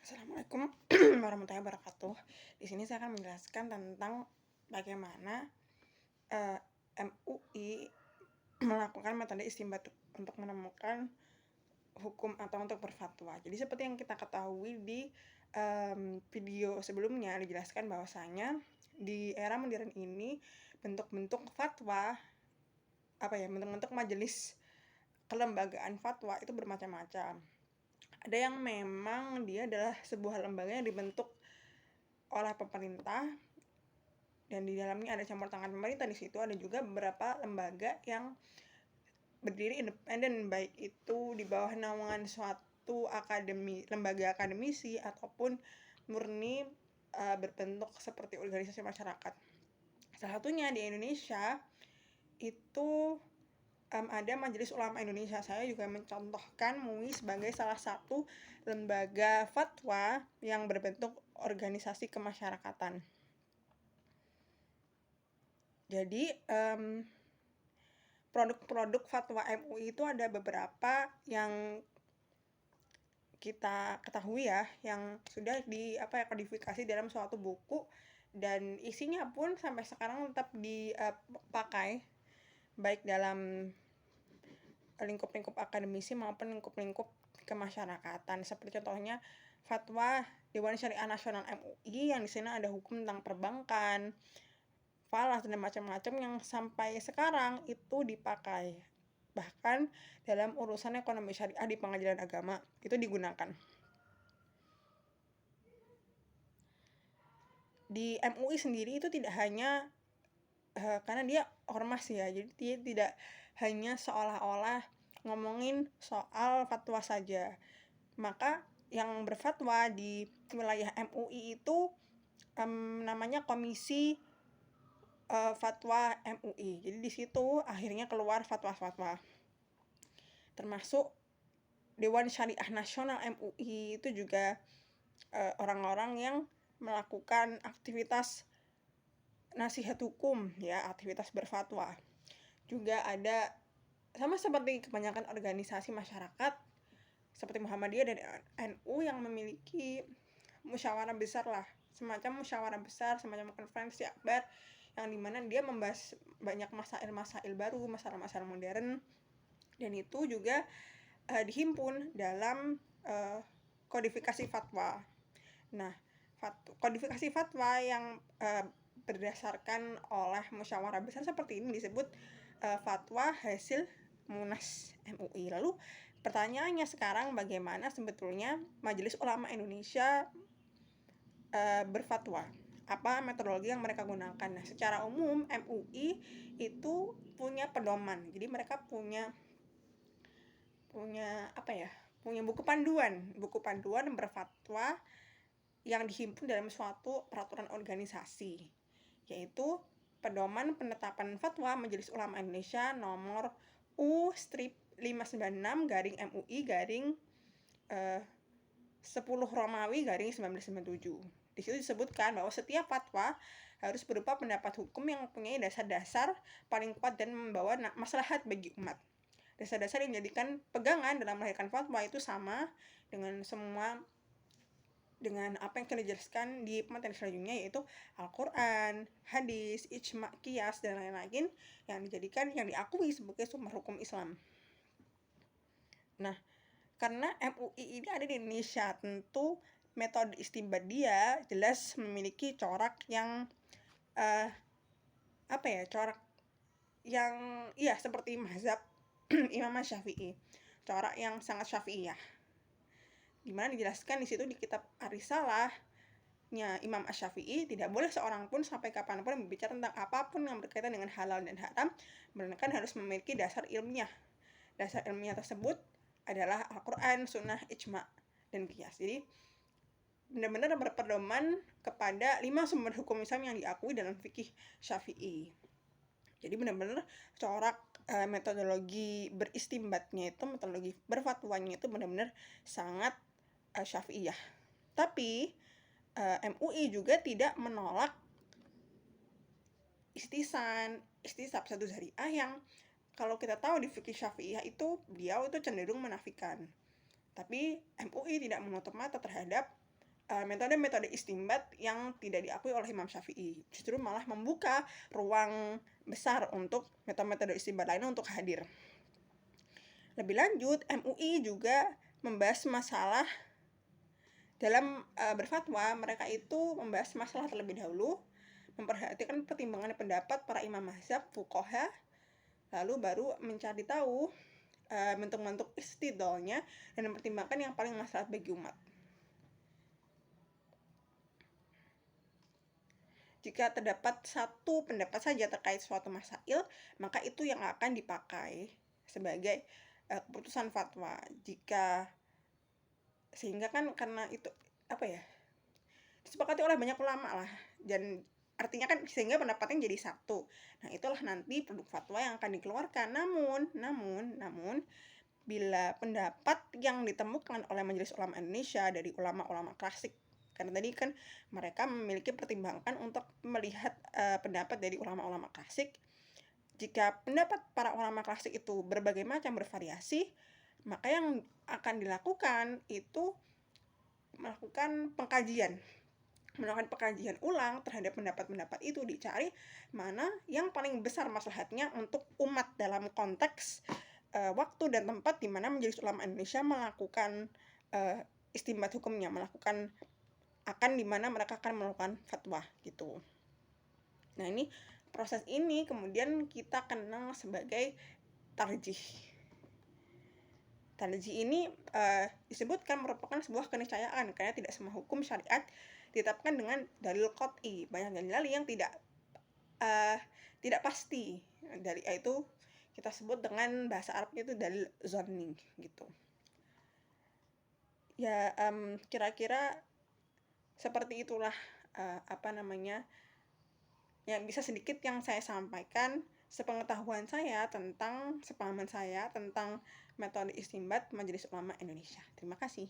Assalamualaikum warahmatullahi wabarakatuh. Di sini saya akan menjelaskan tentang bagaimana MUI melakukan metode istinbat untuk menemukan hukum atau untuk berfatwa. Jadi seperti yang kita ketahui di video sebelumnya dijelaskan bahwasanya di era modern ini bentuk-bentuk fatwa bentuk-bentuk majelis kelembagaan fatwa itu bermacam-macam. Ada yang memang dia adalah sebuah lembaga yang dibentuk oleh pemerintah dan di dalamnya ada campur tangan pemerintah. Di situ ada juga beberapa lembaga yang berdiri independen, baik itu di bawah naungan suatu lembaga akademisi ataupun murni berbentuk seperti organisasi masyarakat. Salah satunya di Indonesia itu ada Majelis Ulama Indonesia. Saya juga mencontohkan MUI sebagai salah satu lembaga fatwa yang berbentuk organisasi kemasyarakatan. Jadi produk-produk fatwa MUI itu ada beberapa yang kita ketahui ya, yang sudah kodifikasi dalam suatu buku dan isinya pun sampai sekarang tetap dipakai baik dalam lingkup-lingkup akademisi maupun lingkup-lingkup kemasyarakatan. Seperti contohnya fatwa Dewan Syariah Nasional MUI yang di sana ada hukum tentang perbankan, falas dan macam-macam yang sampai sekarang itu dipakai. Bahkan dalam urusan ekonomi syariah di pengadilan agama itu digunakan. Di MUI sendiri itu tidak hanya karena dia ormas ya, jadi dia tidak hanya seolah-olah ngomongin soal fatwa saja. Maka yang berfatwa di wilayah MUI itu namanya Komisi Fatwa MUI. Jadi di situ akhirnya keluar fatwa-fatwa. Termasuk Dewan Syariah Nasional MUI itu juga orang-orang yang melakukan aktivitas nasihat hukum ya, aktivitas berfatwa. Juga ada sama seperti kebanyakan organisasi masyarakat seperti Muhammadiyah dan NU yang memiliki musyawarah besar lah, semacam musyawarah besar, semacam konferensi akbar yang dimana dia membahas banyak masail-masail baru, masalah-masalah modern, dan itu juga dihimpun dalam kodifikasi fatwa. Nah, kodifikasi fatwa yang berdasarkan oleh musyawarah besar seperti ini disebut fatwa hasil Munas MUI. Lalu pertanyaannya sekarang, bagaimana sebetulnya Majelis Ulama Indonesia berfatwa? Apa metodologi yang mereka gunakan? Nah, secara umum MUI itu punya pedoman. Jadi mereka punya buku panduan berfatwa yang dihimpun dalam suatu peraturan organisasi, yaitu Pedoman Penetapan Fatwa Majelis Ulama Indonesia nomor U-596/MUI/10 Romawi/1997. Di situ disebutkan bahwa setiap fatwa harus berupa pendapat hukum yang mempunyai dasar-dasar paling kuat dan membawa maslahat bagi umat. Dasar-dasar yang menjadikan pegangan dalam melahirkan fatwa itu sama dengan apa yang telah dijelaskan di materi selanjutnya, yaitu Al-Quran, hadis, ijma, qiyas, dan lain-lain yang diakui sebagai sumber hukum Islam. Nah, karena MUI ini ada di Indonesia, tentu metode istinbat dia jelas memiliki corak yang seperti mazhab Imam Syafi'i, corak yang sangat syafi'iyah. Dimana dijelaskan di situ di kitab Ar-Risalahnya Imam Asy-Syafi'i, tidak boleh seorang pun sampai kapanpun berbicara tentang apapun yang berkaitan dengan halal dan haram, melainkan harus memiliki dasar ilmiah. Dasar ilmiah tersebut adalah Al-Quran, Sunnah, Ijma, dan Qiyas. Jadi benar-benar berpedoman kepada 5 sumber hukum Islam yang diakui dalam fikih Syafi'i. Jadi benar-benar corak metodologi beristimbatnya itu, metodologi berfatwanya itu benar-benar sangat Syafi'iyah. Tapi MUI juga tidak menolak istisab satu zariah yang kalau kita tahu di fikih Syafi'iyah itu beliau itu cenderung menafikan. Tapi MUI tidak menutup mata terhadap metode-metode istinbat yang tidak diakui oleh Imam Syafi'i. Justru malah membuka ruang besar untuk metode-metode istinbat lainnya untuk hadir. Lebih lanjut, MUI juga membahas masalah dalam berfatwa. Mereka itu membahas masalah terlebih dahulu, memperhatikan pertimbangan pendapat para imam mazhab, fuqaha, lalu baru mencari tahu bentuk-bentuk istidlalnya dan mempertimbangkan yang paling maslahat bagi umat. Jika terdapat satu pendapat saja terkait suatu masail, maka itu yang akan dipakai sebagai keputusan fatwa. Sehingga kan karena itu disepakati oleh banyak ulama lah, dan artinya kan sehingga pendapatnya jadi satu. Nah, itulah nanti produk fatwa yang akan dikeluarkan. Namun bila pendapat yang ditemukan oleh Majelis Ulama Indonesia dari ulama-ulama klasik, karena tadi kan mereka memiliki pertimbangan untuk melihat pendapat dari ulama-ulama klasik. Jika pendapat para ulama klasik itu berbagai macam, bervariasi, maka yang akan dilakukan itu melakukan pengkajian ulang terhadap pendapat-pendapat itu, dicari mana yang paling besar maslahatnya untuk umat dalam konteks waktu dan tempat di mana Majelis Ulama Indonesia melakukan istinbat hukumnya, di mana mereka akan melakukan fatwa gitu. Nah, ini proses ini kemudian kita kenal sebagai tarjih. Tarjih ini disebutkan merupakan sebuah keniscayaan karena tidak semua hukum syariat ditetapkan dengan dalil qat'i. Banyak dalil yang tidak pasti. Dalil itu kita sebut dengan bahasa Arabnya itu dalil zanni gitu. Ya, kira-kira seperti itulah yang bisa sedikit yang saya sampaikan sepengetahuan saya sepahaman saya tentang metode istinbat Majelis Ulama Indonesia. Terima kasih.